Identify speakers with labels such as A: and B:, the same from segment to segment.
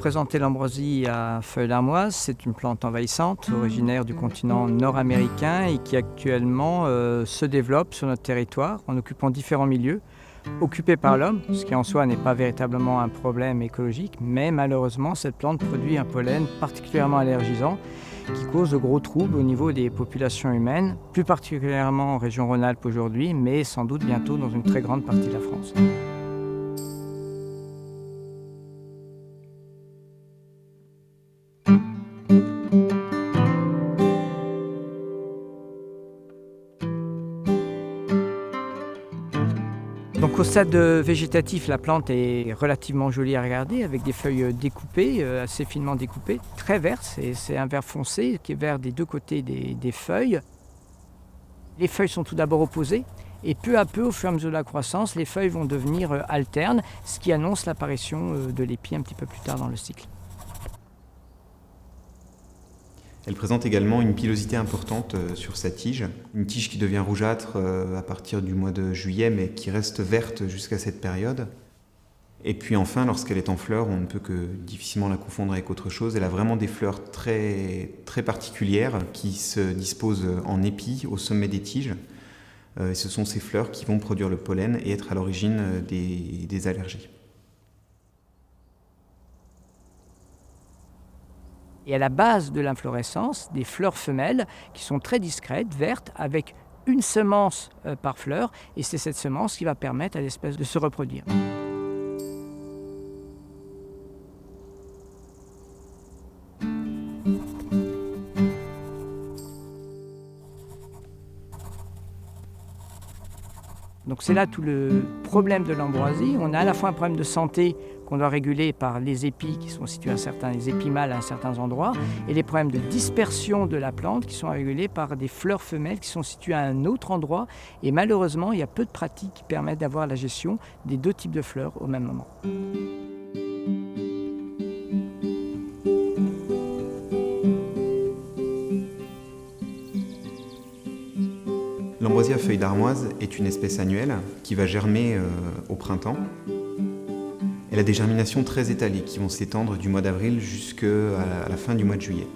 A: présenter l'ambroisie à feuilles d'armoise. C'est une plante envahissante, originaire du continent nord-américain et qui actuellement se développe sur notre territoire en occupant différents milieux, occupés par l'homme, ce qui en soi n'est pas véritablement un problème écologique, mais malheureusement cette plante produit un pollen particulièrement allergisant qui cause de gros troubles au niveau des populations humaines, plus particulièrement en région Rhône-Alpes aujourd'hui, mais sans doute bientôt dans une très grande partie de la France. Donc au stade végétatif, la plante est relativement jolie à regarder avec des feuilles découpées, assez finement découpées, très vertes, c'est un vert foncé qui est vert des deux côtés des feuilles. Les feuilles sont tout d'abord opposées et peu à peu, au fur et à mesure de la croissance, les feuilles vont devenir alternes, ce qui annonce l'apparition de l'épi un petit peu plus tard dans le cycle.
B: Elle présente également une pilosité importante sur sa tige, une tige qui devient rougeâtre à partir du mois de juillet, mais qui reste verte jusqu'à cette période. Et puis enfin, lorsqu'elle est en fleurs, on ne peut que difficilement la confondre avec autre chose. Elle a vraiment des fleurs très, très particulières qui se disposent en épis au sommet des tiges. Et ce sont ces fleurs qui vont produire le pollen et être à l'origine des allergies.
A: Et à la base de l'inflorescence, des fleurs femelles qui sont très discrètes, vertes, avec une semence par fleur. Et c'est cette semence qui va permettre à l'espèce de se reproduire. Donc c'est là tout le problème de l'ambroisie. On a à la fois un problème de santé qu'on doit réguler par les épis qui sont situés les épis mâles à certains endroits, et les problèmes de dispersion de la plante qui sont régulés par des fleurs femelles qui sont situées à un autre endroit. Et malheureusement, il y a peu de pratiques qui permettent d'avoir la gestion des deux types de fleurs au même moment.
B: L'ambroisie à feuilles d'armoise est une espèce annuelle qui va germer au printemps. Elle a des germinations très étalées qui vont s'étendre du mois d'avril jusqu'à la fin du mois de juillet.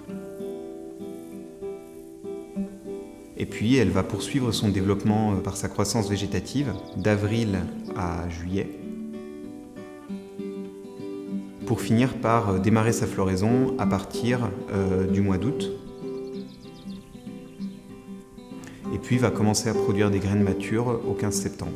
B: Et puis elle va poursuivre son développement par sa croissance végétative d'avril à juillet, pour finir par démarrer sa floraison à partir du mois d'août. Et puis va commencer à produire des graines matures au 15 septembre.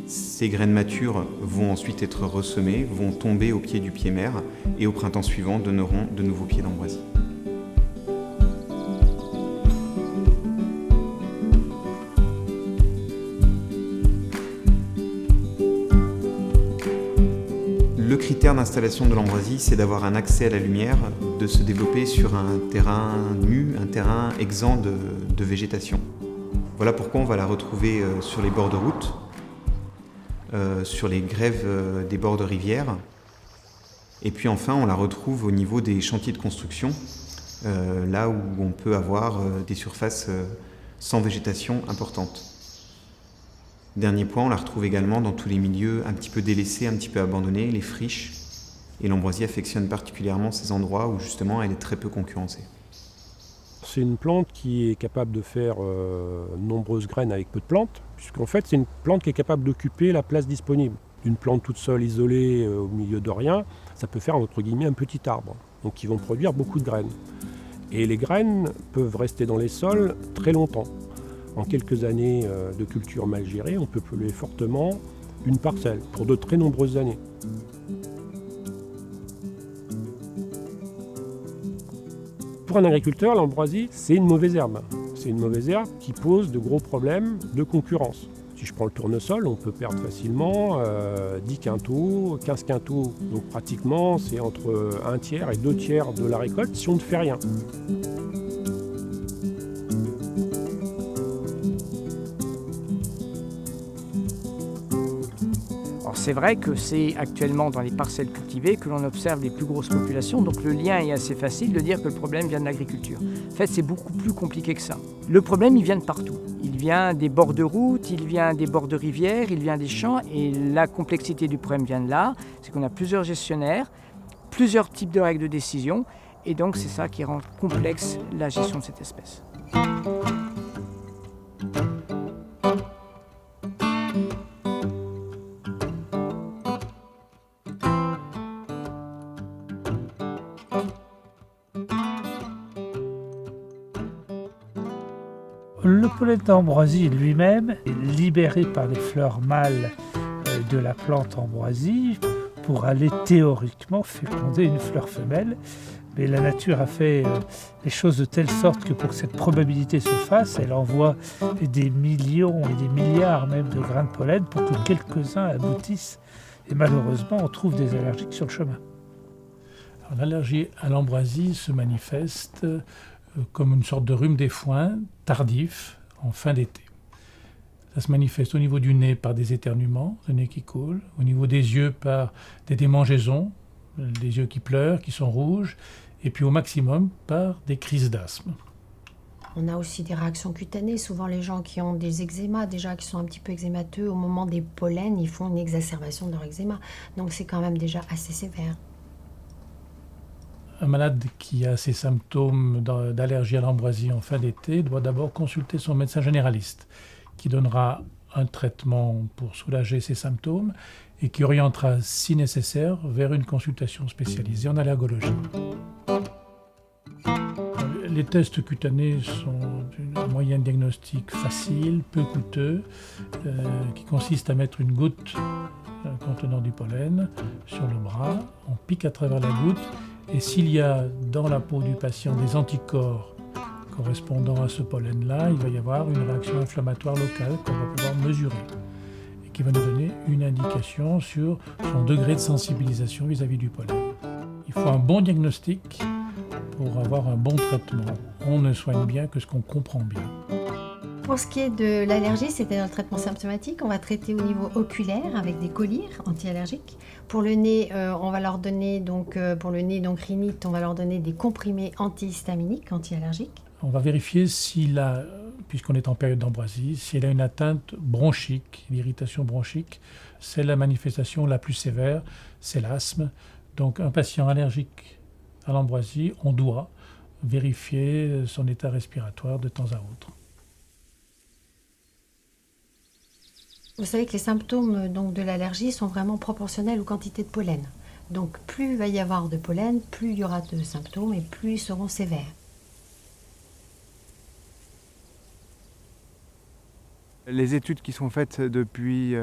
B: Ces graines matures vont ensuite être ressemées, vont tomber au pied du pied mère et au printemps suivant donneront de nouveaux pieds d'ambroisie. Le critère d'installation de l'ambroisie, c'est d'avoir un accès à la lumière, de se développer sur un terrain nu, un terrain exempt de végétation. Voilà pourquoi on va la retrouver sur les bords de route, sur les grèves des bords de rivières. Et puis enfin, on la retrouve au niveau des chantiers de construction, là où on peut avoir des surfaces sans végétation importantes. Dernier point, on la retrouve également dans tous les milieux un petit peu délaissés, un petit peu abandonnés, les friches. Et l'ambroisie affectionne particulièrement ces endroits où justement elle est très peu concurrencée.
C: C'est une plante qui est capable de faire de nombreuses graines avec peu de plantes, puisqu'en fait c'est une plante qui est capable d'occuper la place disponible. Une plante toute seule, isolée, au milieu de rien, ça peut faire entre guillemets un petit arbre, donc qui vont produire beaucoup de graines. Et les graines peuvent rester dans les sols très longtemps. En quelques années de culture mal gérée, on peut polluer fortement une parcelle pour de très nombreuses années. Pour un agriculteur, l'ambroisie, c'est une mauvaise herbe. C'est une mauvaise herbe qui pose de gros problèmes de concurrence. Si je prends le tournesol, on peut perdre facilement 10 quintaux, 15 quintaux. Donc pratiquement, c'est entre 1 tiers et 2 tiers de la récolte si on ne fait rien.
A: c'est vrai que c'est actuellement dans les parcelles cultivées que l'on observe les plus grosses populations, donc le lien est assez facile de dire que le problème vient de l'agriculture. En fait, c'est beaucoup plus compliqué que ça. Le problème, il vient de partout. Il vient des bords de route, il vient des bords de rivières, il vient des champs, et la complexité du problème vient de là, c'est qu'on a plusieurs gestionnaires, plusieurs types de règles de décision, et donc c'est ça qui rend complexe la gestion de cette espèce.
D: Le pollen d'ambroisie lui-même est libéré par les fleurs mâles de la plante ambroisie pour aller théoriquement féconder une fleur femelle. Mais la nature a fait les choses de telle sorte que pour que cette probabilité se fasse, elle envoie des millions et des milliards même de grains de pollen pour que quelques-uns aboutissent. Et malheureusement, on trouve des allergiques sur le chemin.
E: Alors, l'allergie à l'ambroisie se manifeste comme une sorte de rhume des foins tardif en fin d'été. Ça se manifeste au niveau du nez par des éternuements, le nez qui coule, au niveau des yeux par des démangeaisons, des yeux qui pleurent, qui sont rouges, et puis au maximum par des crises d'asthme.
F: On a aussi des réactions cutanées. Souvent, les gens qui ont des eczémas, déjà qui sont un petit peu eczémateux, au moment des pollens, ils font une exacerbation de leur eczéma. Donc c'est quand même déjà assez sévère.
E: Un malade qui a ces symptômes d'allergie à l'ambroisie en fin d'été doit d'abord consulter son médecin généraliste, qui donnera un traitement pour soulager ces symptômes et qui orientera, si nécessaire, vers une consultation spécialisée en allergologie. Les tests cutanés sont un moyen de diagnostic facile, peu coûteux, qui consiste à mettre une goutte contenant du pollen sur le bras. On pique à travers la goutte et s'il y a dans la peau du patient des anticorps correspondant à ce pollen-là, il va y avoir une réaction inflammatoire locale qu'on va pouvoir mesurer et qui va nous donner une indication sur son degré de sensibilisation vis-à-vis du pollen. Il faut un bon diagnostic pour avoir un bon traitement. On ne soigne bien que ce qu'on comprend bien.
F: Pour ce qui est de l'allergie, c'est-à-dire le traitement symptomatique, on va traiter au niveau oculaire avec des collyres anti-allergiques. Pour le nez, on va leur donner pour le nez donc rhinite, on va leur donner des comprimés antihistaminiques, anti-allergiques.
E: On va vérifier s'il a, puisqu'on est en période d'ambroisie, s'il a une atteinte bronchique, l'irritation bronchique, c'est la manifestation la plus sévère, c'est l'asthme. Donc un patient allergique à l'ambroisie, on doit vérifier son état respiratoire de temps à autre.
F: Vous savez que les symptômes donc, de l'allergie sont vraiment proportionnels aux quantités de pollen. Donc plus il va y avoir de pollen, plus il y aura de symptômes et plus ils seront sévères.
G: Les études qui sont faites depuis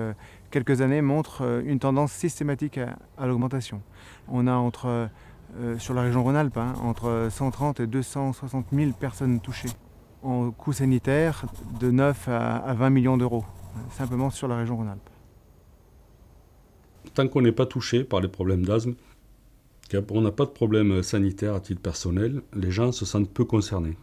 G: quelques années montrent une tendance systématique à l'augmentation. On a sur la région Rhône-Alpes, entre 130 et 260 000 personnes touchées, en coût sanitaire de 9 à 20 millions d'euros, simplement sur la région Rhône-Alpes.
H: Tant qu'on n'est pas touché par les problèmes d'asthme, qu'on n'a pas de problème sanitaire à titre personnel, les gens se sentent peu concernés.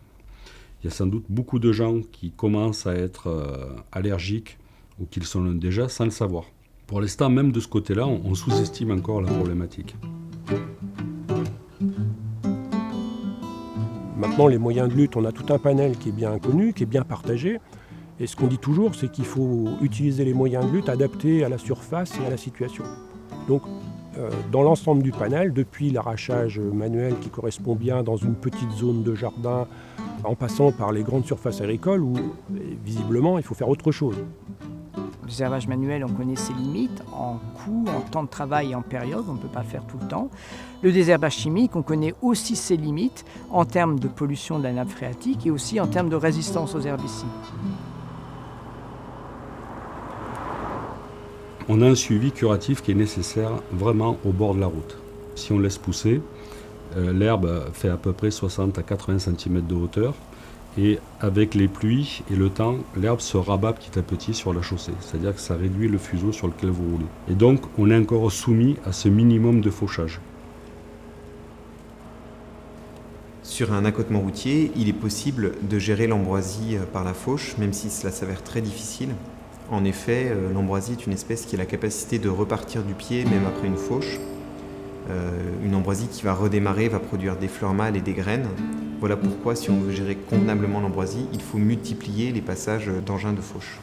H: Il y a sans doute beaucoup de gens qui commencent à être allergiques ou qui le sont déjà sans le savoir. Pour l'instant, même de ce côté-là, on sous-estime encore la problématique.
C: Maintenant, les moyens de lutte, on a tout un panel qui est bien connu, qui est bien partagé. Et ce qu'on dit toujours, c'est qu'il faut utiliser les moyens de lutte adaptés à la surface et à la situation. Donc, dans l'ensemble du panel, depuis l'arrachage manuel qui correspond bien dans une petite zone de jardin, en passant par les grandes surfaces agricoles où, visiblement, il faut faire autre chose.
A: Le désherbage manuel, on connaît ses limites en coût, en temps de travail et en période, on ne peut pas faire tout le temps. Le désherbage chimique, on connaît aussi ses limites en termes de pollution de la nappe phréatique et aussi en termes de résistance aux herbicides.
H: On a un suivi curatif qui est nécessaire vraiment au bord de la route. Si on laisse pousser, l'herbe fait à peu près 60 à 80 cm de hauteur et avec les pluies et le temps, l'herbe se rabat petit à petit sur la chaussée. C'est-à-dire que ça réduit le fuseau sur lequel vous roulez. Et donc, on est encore soumis à ce minimum de fauchage.
B: Sur un accotement routier, il est possible de gérer l'ambroisie par la fauche, même si cela s'avère très difficile. En effet, l'ambroisie est une espèce qui a la capacité de repartir du pied même après une fauche. Une ambroisie qui va redémarrer, va produire des fleurs mâles et des graines. Voilà pourquoi, si on veut gérer convenablement l'ambroisie, il faut multiplier les passages d'engins de fauche.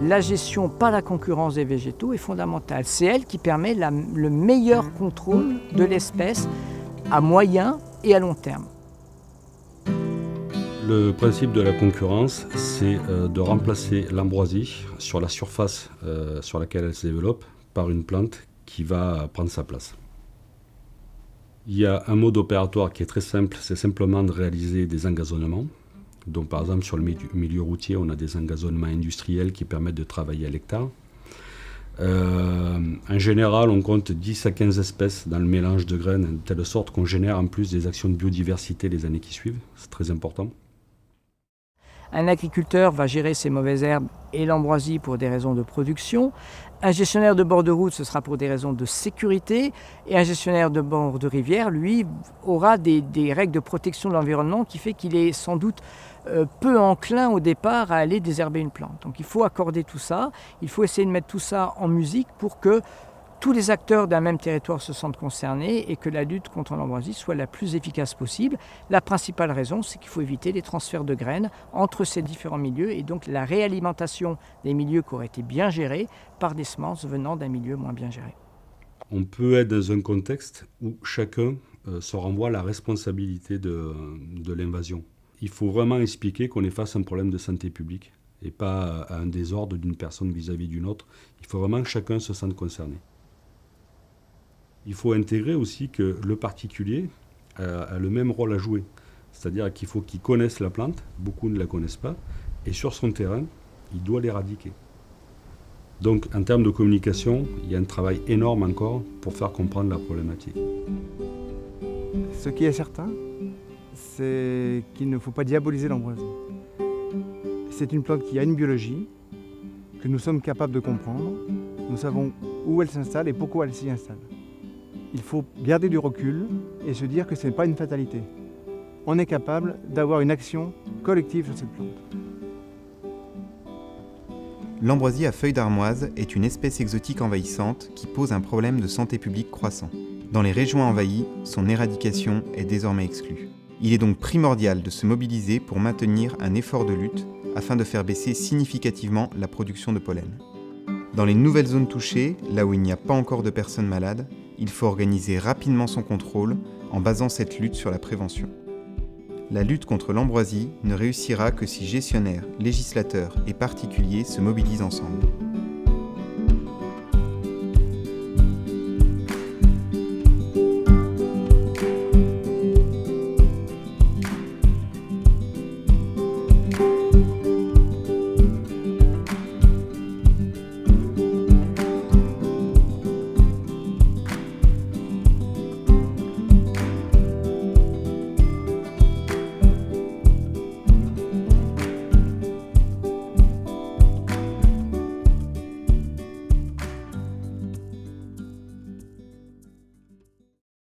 A: La gestion par la concurrence des végétaux est fondamentale. C'est elle qui permet le meilleur contrôle de l'espèce à moyen et à long terme.
H: Le principe de la concurrence, c'est de remplacer l'ambroisie sur la surface sur laquelle elle se développe par une plante qui va prendre sa place. Il y a un mode opératoire qui est très simple, c'est simplement de réaliser des engazonnements. Donc par exemple sur le milieu routier, on a des engazonnements industriels qui permettent de travailler à l'hectare. En général, on compte 10 à 15 espèces dans le mélange de graines, de telle sorte qu'on génère en plus des actions de biodiversité les années qui suivent. C'est très important.
A: Un agriculteur va gérer ses mauvaises herbes et l'ambroisie pour des raisons de production. Un gestionnaire de bord de route, ce sera pour des raisons de sécurité. Et un gestionnaire de bord de rivière, lui, aura des règles de protection de l'environnement qui fait qu'il est sans doute peu enclin au départ à aller désherber une plante. Donc il faut accorder tout ça, il faut essayer de mettre tout ça en musique pour que tous les acteurs d'un même territoire se sentent concernés et que la lutte contre l'ambroisie soit la plus efficace possible. La principale raison, c'est qu'il faut éviter les transferts de graines entre ces différents milieux et donc la réalimentation des milieux qui auraient été bien gérés par des semences venant d'un milieu moins bien géré.
H: On peut être dans un contexte où chacun se renvoie la responsabilité de l'invasion. Il faut vraiment expliquer qu'on est face à un problème de santé publique et pas à un désordre d'une personne vis-à-vis d'une autre. Il faut vraiment que chacun se sente concerné. Il faut intégrer aussi que le particulier a le même rôle à jouer. C'est-à-dire qu'il faut qu'il connaisse la plante, beaucoup ne la connaissent pas, et sur son terrain, il doit l'éradiquer. Donc en termes de communication, il y a un travail énorme encore pour faire comprendre la problématique.
G: Ce qui est certain, c'est qu'il ne faut pas diaboliser l'ambroisie. C'est une plante qui a une biologie, que nous sommes capables de comprendre. Nous savons où elle s'installe et pourquoi elle s'y installe. Il faut garder du recul et se dire que ce n'est pas une fatalité. On est capable d'avoir une action collective sur cette plante.
B: L'ambroisie à feuilles d'armoise est une espèce exotique envahissante qui pose un problème de santé publique croissant. Dans les régions envahies, son éradication est désormais exclue. Il est donc primordial de se mobiliser pour maintenir un effort de lutte afin de faire baisser significativement la production de pollen. Dans les nouvelles zones touchées, là où il n'y a pas encore de personnes malades, il faut organiser rapidement son contrôle en basant cette lutte sur la prévention. La lutte contre l'ambroisie ne réussira que si gestionnaires, législateurs et particuliers se mobilisent ensemble.